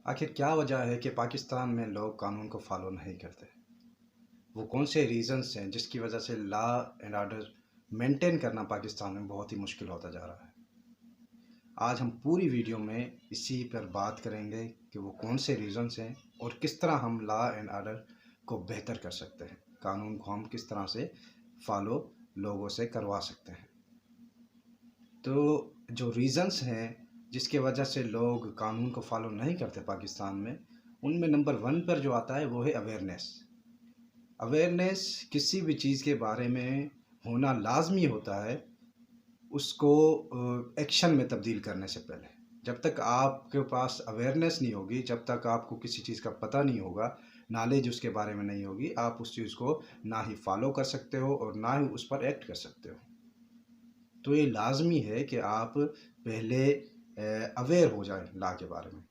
आखिर क्या वजह है कि पाकिस्तान में लोग कानून को फॉलो नहीं करते? वो कौन से रीज़न्स हैं जिसकी वजह से लॉ एंड ऑर्डर मेंटेन करना पाकिस्तान में बहुत ही मुश्किल होता जा रहा है? आज हम पूरी वीडियो में इसी पर बात करेंगे कि वो कौन से रीज़न्स हैं और किस तरह हम लॉ एंड ऑर्डर को बेहतर कर सकते हैं। कानून को हम किस तरह से फॉलो लोगों से करवा सकते हैं। तो जो रीज़न्स हैं जिसकी वजह से लोग कानून को फॉलो नहीं करते पाकिस्तान में, उनमें नंबर 1 पर जो आता है वो है अवेयरनेस। अवेयरनेस किसी भी चीज़ के बारे में होना लाज़मी होता है, उसको एक्शन में तब्दील करने से पहले। जब तक आपके पास अवेयरनेस नहीं होगी, जब तक आपको किसी चीज़ का पता नहीं होगा, नॉलेज उसके बारे में नहीं होगी, आप उस चीज़ को ना ही फॉलो कर सकते हो और ना ही उस पर एक्ट कर सकते हो। तो ये लाज़मी है कि आप पहले अवेयर हो जाएँ लॉ के बारे में।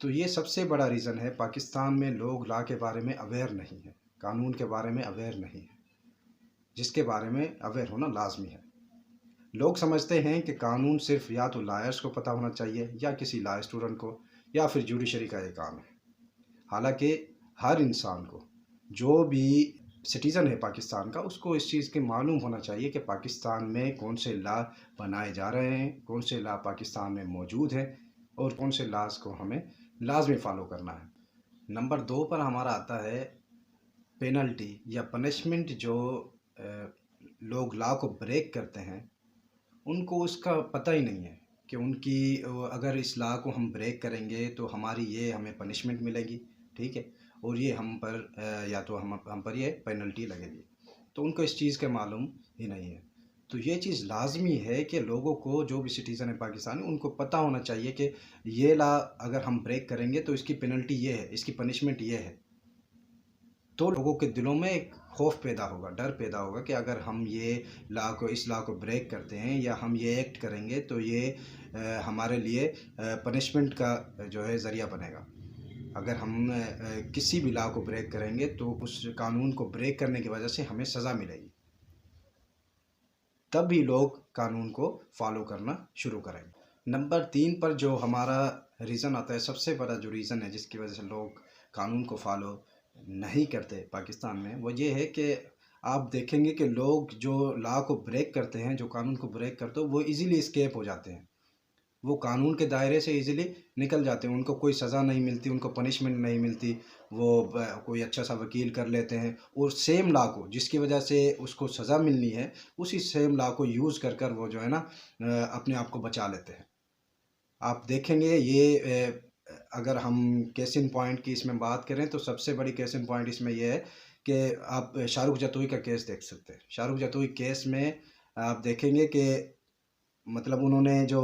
तो ये सबसे बड़ा रीज़न है पाकिस्तान में लोग लॉ के बारे में अवेयर नहीं हैं, कानून के बारे में अवेयर नहीं हैं, जिसके बारे में अवेयर होना लाज़मी है। लोग समझते हैं कि कानून सिर्फ़ या तो लॉयर्स को पता होना चाहिए या किसी लॉ स्टूडेंट को या फिर जुडिशरी का ये काम है। हालाँकि हर इंसान को, जो भी सिटीज़न है पाकिस्तान का, उसको इस चीज़ के मालूम होना चाहिए कि पाकिस्तान में कौन से लॉ बनाए जा रहे हैं, कौन से लॉ पाकिस्तान में मौजूद हैं और कौन से लॉज़ को हमें लाज़मी फ़ॉलो करना है। नंबर 2 पर हमारा आता है पेनल्टी या पनिशमेंट। जो लोग लॉ को ब्रेक करते हैं, उनको उसका पता ही नहीं है कि उनकी अगर इस लॉ को हम ब्रेक करेंगे तो हमारी ये हमें पनिशमेंट मिलेगी, ठीक है? और ये हम पर या तो हम पर ये पेनल्टी लगेगी। तो उनको इस चीज़ का मालूम ही नहीं है। तो ये चीज़ लाज़मी है कि लोगों को, जो भी सिटीज़न है पाकिस्तानी, उनको पता होना चाहिए कि ये लॉ अगर हम ब्रेक करेंगे तो इसकी पेनल्टी ये है, इसकी पनिशमेंट ये है। तो लोगों के दिलों में एक खौफ पैदा होगा, डर पैदा होगा कि अगर हम ये इस लॉ को ब्रेक करते हैं या हम ये एक्ट करेंगे तो ये हमारे लिए पनिशमेंट का जो है ज़रिया बनेगा। अगर हम किसी भी लॉ को ब्रेक करेंगे तो उस कानून को ब्रेक करने की वजह से हमें सज़ा मिलेगी। तब भी लोग कानून को फॉलो करना शुरू करेंगे। नंबर 3 पर जो हमारा रीज़न आता है, सबसे बड़ा जो रीज़न है जिसकी वजह से लोग कानून को फॉलो नहीं करते पाकिस्तान में, वो ये है कि आप देखेंगे कि लोग जो लॉ को ब्रेक करते हैं, जो कानून को ब्रेक करते हो, वो इजीली एस्केप हो जाते हैं। वो कानून के दायरे से इजीली निकल जाते हैं, उनको कोई सज़ा नहीं मिलती, उनको पनिशमेंट नहीं मिलती। वो कोई अच्छा सा वकील कर लेते हैं और सेम लॉ को, जिसकी वजह से उसको सज़ा मिलनी है, उसी सेम लॉ को यूज़ कर कर वो जो है ना अपने आप को बचा लेते हैं। आप देखेंगे ये अगर हम केस इन पॉइंट की इसमें बात करें तो सबसे बड़ी केस इन पॉइंट इसमें ये है कि आप शाहरुख जतोई का केस देख सकते हैं। शाहरुख जतोई केस में आप देखेंगे कि मतलब उन्होंने जो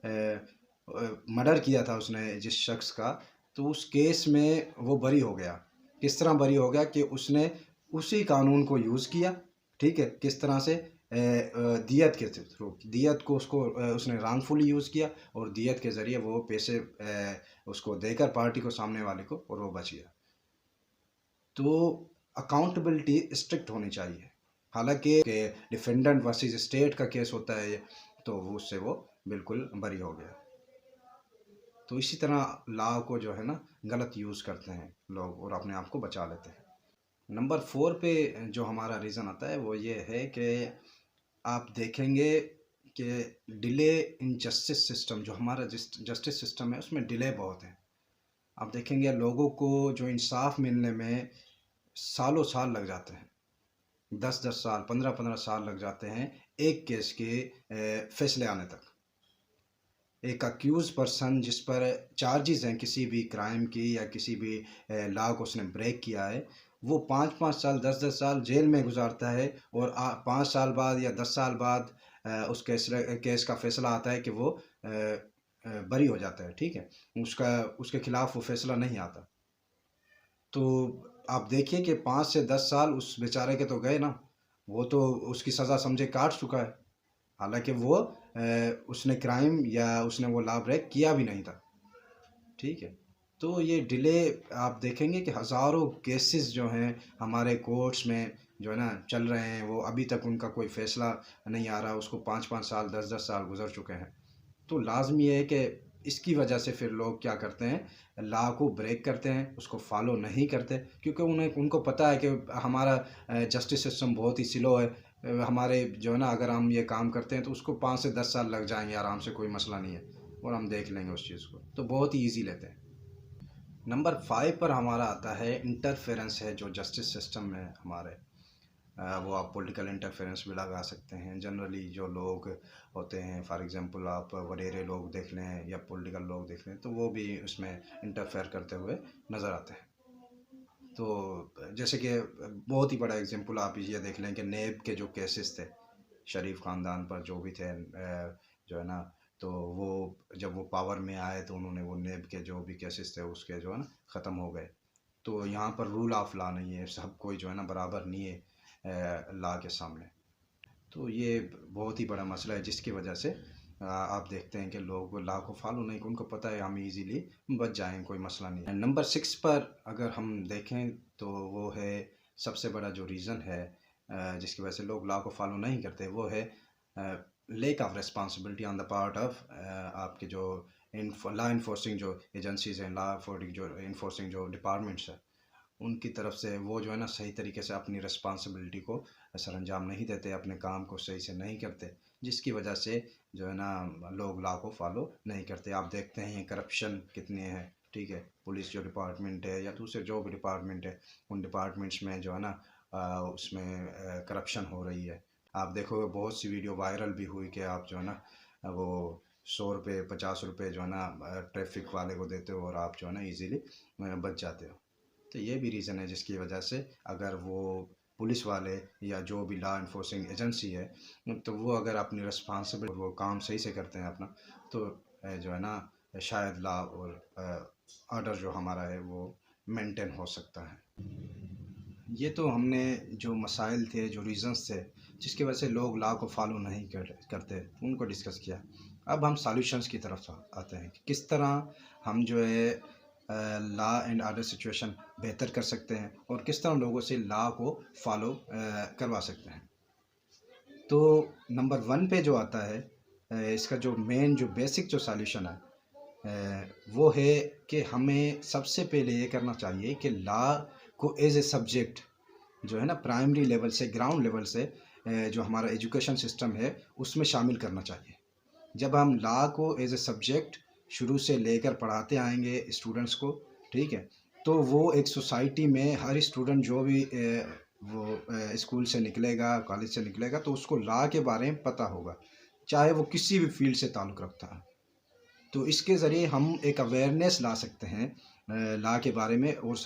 मर्डर किया था उसने जिस शख्स का, तो उस केस में वो बरी हो गया। किस तरह बरी हो गया कि उसने उसी कानून को यूज़ किया, ठीक है? किस तरह से दियत के थ्रू, दियत को उसको उसने रॉन्गफुली यूज़ किया और दियत के ज़रिए वो पैसे उसको देकर पार्टी को, सामने वाले को, और वो बच गया। तो अकाउंटेबिलिटी स्ट्रिक्ट होनी चाहिए। हालाँकि डिफेंडेंट वर्सेस स्टेट का केस होता है ये, तो उससे वो बिल्कुल बरी हो गया। तो इसी तरह लॉ को जो है ना गलत यूज़ करते हैं लोग और अपने आप को बचा लेते हैं। नंबर 4 पे जो हमारा रीज़न आता है वो ये है कि आप देखेंगे कि डिले इन जस्टिस सिस्टम, जो हमारा जस्टिस सिस्टम है उसमें डिले बहुत है। आप देखेंगे लोगों को जो इंसाफ मिलने में सालों साल लग जाते हैं, 10-10 साल, 15-15 साल लग जाते हैं एक केस के फैसले आने तक। एक अक्यूज़ पर्सन जिस पर चार्जेस हैं किसी भी क्राइम की या किसी भी लॉ को उसने ब्रेक किया है, वो 5-5 साल, 10-10 साल जेल में गुजारता है और 5 साल बाद या 10 साल बाद उस केस का फ़ैसला आता है कि वो बरी हो जाता है, ठीक है? उसके खिलाफ़ वो फ़ैसला नहीं आता। तो आप देखिए कि 5 से 10 साल उस बेचारे के तो गए ना, वो तो उसकी सज़ा समझे काट चुका है। हालाँकि वो उसने क्राइम या उसने वो लॉ ब्रेक किया भी नहीं था, ठीक है? तो ये डिले आप देखेंगे कि हज़ारों केसेस जो हैं हमारे कोर्ट्स में जो है ना चल रहे हैं, वो अभी तक उनका कोई फ़ैसला नहीं आ रहा, उसको 5-5 साल, 10-10 साल गुज़र चुके हैं। तो लाज़मी है कि इसकी वजह से फिर लोग क्या करते हैं, लॉ को ब्रेक करते हैं, उसको फॉलो नहीं करते, क्योंकि उनको पता है कि हमारा जस्टिस सिस्टम बहुत ही स्लो है। हमारे जो है ना, अगर हम ये काम करते हैं तो उसको 5 से 10 साल लग जाएंगे आराम से, कोई मसला नहीं है, और हम देख लेंगे उस चीज़ को, तो बहुत ही ईजी लेते हैं। नंबर 5 पर हमारा आता है इंटरफेरेंस है जो जस्टिस सिस्टम में हमारे, वो आप पॉलिटिकल इंटरफेरेंस भी लगा सकते हैं। जनरली जो लोग होते हैं, फॉर एग्जांपल आप वडेरे लोग देख लें या पॉलिटिकल लोग देख लें, तो वो भी उसमें इंटरफेयर करते हुए नज़र आते हैं। तो जैसे कि बहुत ही बड़ा एग्जांपल आप ये देख लें कि नेब के जो केसेस थे शरीफ ख़ानदान पर, जो भी थे जो है ना, तो वो जब वो पावर में आए तो उन्होंने वो नेब के जो भी केसेस थे उसके जो है ना ख़त्म हो गए। तो यहाँ पर रूल ऑफ लॉ नहीं है, सब कोई जो है ना बराबर नहीं है लॉ के सामने। तो ये बहुत ही बड़ा मसला है, जिसकी वजह से आप देखते हैं कि लोग लॉ को फॉलो नहीं, उनको पता है हम इजीली बच जाएंगे, कोई मसला नहीं है। नंबर 6 पर अगर हम देखें तो वो है सबसे बड़ा जो रीज़न है जिसकी वजह से लोग लॉ को फॉलो नहीं करते, वो है lake of responsibility on the part of आपके जो लॉ इन्फोर्सिंग जो एजेंसीज हैं, लॉ जो इन्फोर्सिंग जो डिपार्टमेंट्स हैं, उनकी तरफ से वो जो है ना सही तरीके से अपनी रिस्पॉन्सिबिलिटी को सर अंजाम नहीं देते, अपने काम को सही से नहीं करते, जिसकी वजह से जो है ना लोग लॉ को फॉलो नहीं करते। आप देखते हैं करप्शन कितने हैं, ठीक है, पुलिस जो डिपार्टमेंट है या दूसरे जो भी डिपार्टमेंट है, उन डिपार्टमेंट्स में जो है ना उसमें करप्शन हो रही है। आप देखोगे बहुत सी वीडियो वायरल भी हुई कि आप जो है ना वो 100 रुपये 50 रुपये जो है ना ट्रैफिक वाले को देते हो और आप जो है ना इजीली बच जाते हो। तो ये भी रीज़न है जिसकी वजह से अगर वो पुलिस वाले या जो भी लॉ इन्फोर्सिंग एजेंसी है, तो वो अगर अपनी रिस्पॉन्सिबिलिटी वो काम सही से करते हैं अपना, तो जो है ना शायद लॉ और ऑर्डर जो हमारा है वो मेंटेन हो सकता है। ये तो हमने जो मसाइल थे, जो रीज़न्स थे जिसकी वजह से लोग लॉ को फॉलो नहीं करते, उनको डिस्कस किया। अब हम सॉल्यूशंस की तरफ आते हैं कि किस तरह हम जो है लॉ एंड ऑर्डर सिचुएशन बेहतर कर सकते हैं और किस तरह लोगों से लॉ को फॉलो करवा सकते हैं। तो नंबर 1 पे जो आता है इसका जो मेन जो बेसिक जो सॉल्यूशन है वो है कि हमें सबसे पहले ये करना चाहिए कि लॉ को एज ए सब्जेक्ट जो है ना प्राइमरी लेवल से, ग्राउंड लेवल से जो हमारा एजुकेशन सिस्टम है उसमें शामिल करना चाहिए। जब हम लॉ को एज ए सब्जेक्ट शुरू से लेकर पढ़ाते आएंगे स्टूडेंट्स को, ठीक है, तो वो एक सोसाइटी में हर स्टूडेंट जो भी वो स्कूल से निकलेगा, कॉलेज से निकलेगा, तो उसको लॉ के बारे में पता होगा, चाहे वो किसी भी फील्ड से ताल्लुक़ रखता है। तो इसके ज़रिए हम एक अवेयरनेस ला सकते हैं लॉ के बारे में, और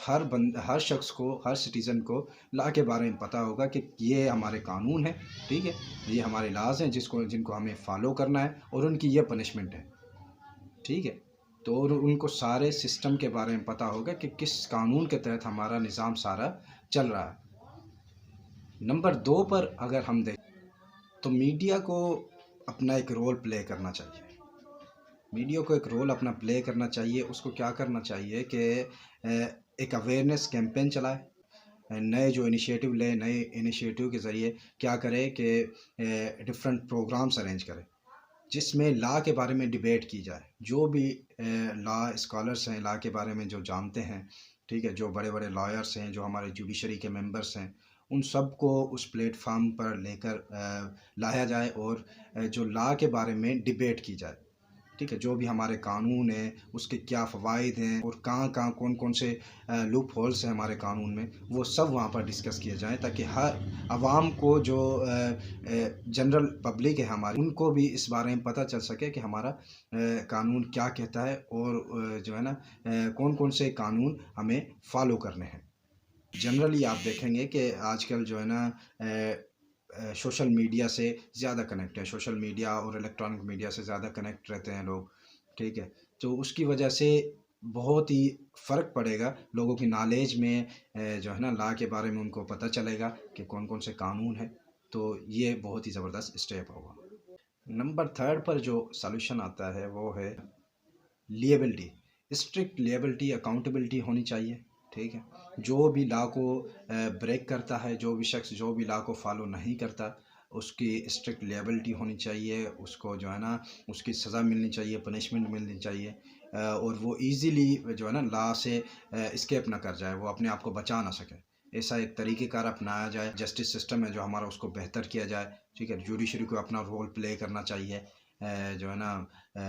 हर शख्स को, हर सिटीज़न को लॉ के बारे में पता होगा कि ये हमारे कानून है, ठीक है, ये हमारे लॉज हैं जिनको हमें फॉलो करना है, और उनकी ये पनिशमेंट है, ठीक है। तो उनको सारे सिस्टम के बारे में पता होगा कि किस कानून के तहत हमारा निज़ाम सारा चल रहा है। नंबर 2 पर अगर हम देखें तो मीडिया को अपना एक रोल प्ले करना चाहिए। मीडिया को एक रोल अपना प्ले करना चाहिए। उसको क्या करना चाहिए कि एक अवेयरनेस कैंपेन चलाए, नए जो इनिशिएटिव ले, नए इनिशिएटिव के ज़रिए क्या करे कि डिफरेंट प्रोग्राम्स अरेंज करे जिसमें लॉ के बारे में डिबेट की जाए। जो भी लॉ स्कॉलर्स हैं, लॉ के बारे में जो जानते हैं, ठीक है, जो बड़े बड़े लॉयर्स हैं, जो हमारे जुडिशरी के मेंबर्स हैं, उन सब को उस प्लेटफार्म पर लेकर लाया जाए और जो लॉ के बारे में डिबेट की जाए, ठीक है, जो भी हमारे कानून हैं उसके क्या फ़वाइद हैं और कहाँ कौन कौन से लूप होल्स हैं हमारे कानून में, वो सब वहाँ पर डिस्कस किए जाएँ, ताकि हर आवाम को जो जनरल पब्लिक है हमारी, उनको भी इस बारे में पता चल सके कि हमारा कानून क्या कहता है, और जो है ना कौन कौन से कानून हमें फॉलो करने हैं। जनरली आप देखेंगे कि आजकल जो है ना सोशल मीडिया से ज़्यादा कनेक्ट है, सोशल मीडिया और इलेक्ट्रॉनिक मीडिया से ज़्यादा कनेक्ट रहते हैं लोग, ठीक है। तो उसकी वजह से बहुत ही फ़र्क पड़ेगा लोगों की नॉलेज में, जो है ना लॉ के बारे में उनको पता चलेगा कि कौन कौन से कानून हैं। तो ये बहुत ही ज़बरदस्त स्टेप होगा। नंबर 3 पर जो सॉल्यूशन आता है वो है लिएबिलिटी। स्ट्रिक्ट लिएबिलिटी, अकाउंटेबिलिटी होनी चाहिए, ठीक है। जो भी लॉ को ब्रेक करता है, जो भी शख्स जो भी लॉ को फॉलो नहीं करता, उसकी स्ट्रिक्ट लिएबिलिटी होनी चाहिए, उसको जो है ना उसकी सज़ा मिलनी चाहिए, पनिशमेंट मिलनी चाहिए, और वो ईज़िली जो है ना लॉ से एस्केप ना कर जाए, वो अपने आप को बचा ना सके। ऐसा एक तरीक़ेकार अपनाया जाए, जस्टिस सिस्टम है जो हमारा उसको बेहतर किया जाए, ठीक है। जुडिशरी को अपना रोल प्ले करना चाहिए, जो है ना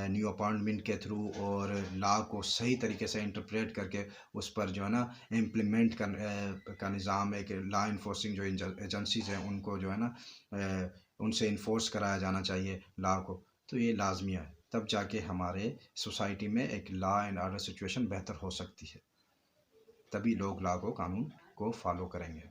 न्यू अपॉइंटमेंट के थ्रू, और लॉ को सही तरीके से इंटरप्रेट करके उस पर जो है ना इम्प्लीमेंट का निज़ाम, एक लॉ इन्फोर्सिंग जो एजेंसीज़ हैं उनको जो है ना उनसे इन्फोर्स कराया जाना चाहिए लॉ को। तो ये लाजमी है, तब जाके हमारे सोसाइटी में एक लॉ एंड ऑर्डर सिचुएशन बेहतर हो सकती है, तभी लोग लॉ को, कानून को फॉलो करेंगे।